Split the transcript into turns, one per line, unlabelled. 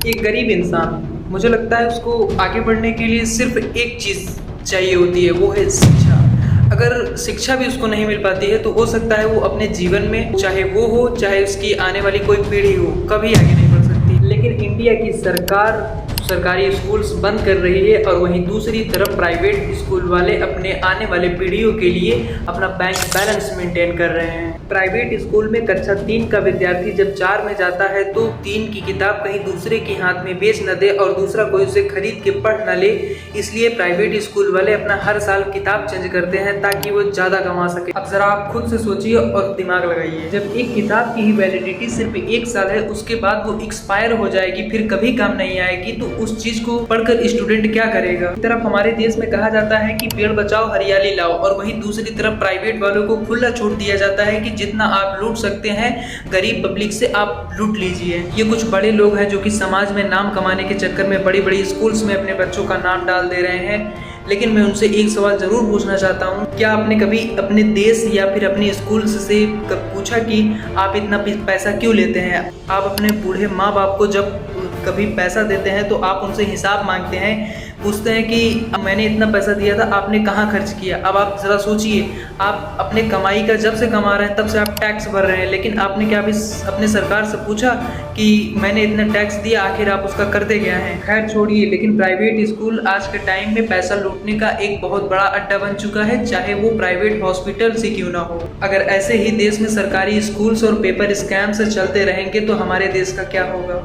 एक गरीब इंसान, मुझे लगता है उसको आगे बढ़ने के लिए सिर्फ एक चीज़ चाहिए होती है, वो है शिक्षा। अगर शिक्षा भी उसको नहीं मिल पाती है तो हो सकता है वो अपने जीवन में, चाहे वो हो चाहे उसकी आने वाली कोई पीढ़ी हो, कभी आगे नहीं बढ़ सकती। लेकिन इंडिया की सरकार सरकारी स्कूल्स बंद कर रही है और वहीं दूसरी तरफ प्राइवेट स्कूल वाले अपने आने वाले पीढ़ियों के लिए अपना बैंक बैलेंस मेंटेन कर रहे हैं। प्राइवेट स्कूल में कक्षा 3 का विद्यार्थी जब 4 में जाता है तो 3 की किताब कहीं दूसरे के हाथ में बेच न दे और दूसरा कोई उसे खरीद के पढ़ न ले, इसलिए प्राइवेट स्कूल वाले अपना हर साल किताब चेंज करते हैं ताकि वो ज़्यादा कमा सके। अब ज़रा आप खुद से सोचिए और दिमाग लगाइए, जब एक किताब की ही वैलिडिटी सिर्फ 1 साल है, उसके बाद वो एक्सपायर हो जाएगी, फिर कभी काम नहीं आएगी, तो उस चीज को पढ़कर स्टूडेंट क्या करेगा। एक तरफ हमारे देश में कहा जाता है कि पेड़ बचाओ हरियाली लाओ और वहीं दूसरी तरफ प्राइवेट वालों को खुला छोड़ दिया जाता है कि जितना आप लूट सकते हैं गरीब पब्लिक से आप लूट लीजिए। ये कुछ बड़े लोग हैं जो कि समाज में नाम कमाने के चक्कर में बड़ी बड़ी स्कूल्स में अपने बच्चों का नाम डाल दे रहे हैं। लेकिन मैं उनसे एक सवाल जरूर पूछना चाहता हूँ, क्या आपने कभी अपने देश या फिर अपनी स्कूल से पूछा कि आप इतना पैसा क्यों लेते हैं? आप अपने बूढ़े माँ बाप को जब कभी पैसा देते हैं तो आप उनसे हिसाब मांगते हैं, पूछते हैं कि मैंने इतना पैसा दिया था, आपने कहाँ खर्च किया। अब आप ज़रा सोचिए, आप अपने कमाई का जब से कमा रहे हैं तब से आप टैक्स भर रहे हैं, लेकिन आपने क्या अभी अपने सरकार से पूछा कि मैंने इतना टैक्स दिया, आखिर आप उसका करते क्या हैं? खैर छोड़िए, लेकिन प्राइवेट स्कूल आज के टाइम में पैसा लूटने का एक बहुत बड़ा अड्डा बन चुका है, चाहे वो प्राइवेट हॉस्पिटल से क्यों ना हो। अगर ऐसे ही देश में सरकारी स्कूल्स और पेपर स्कैम से चलते रहेंगे तो हमारे देश का क्या होगा।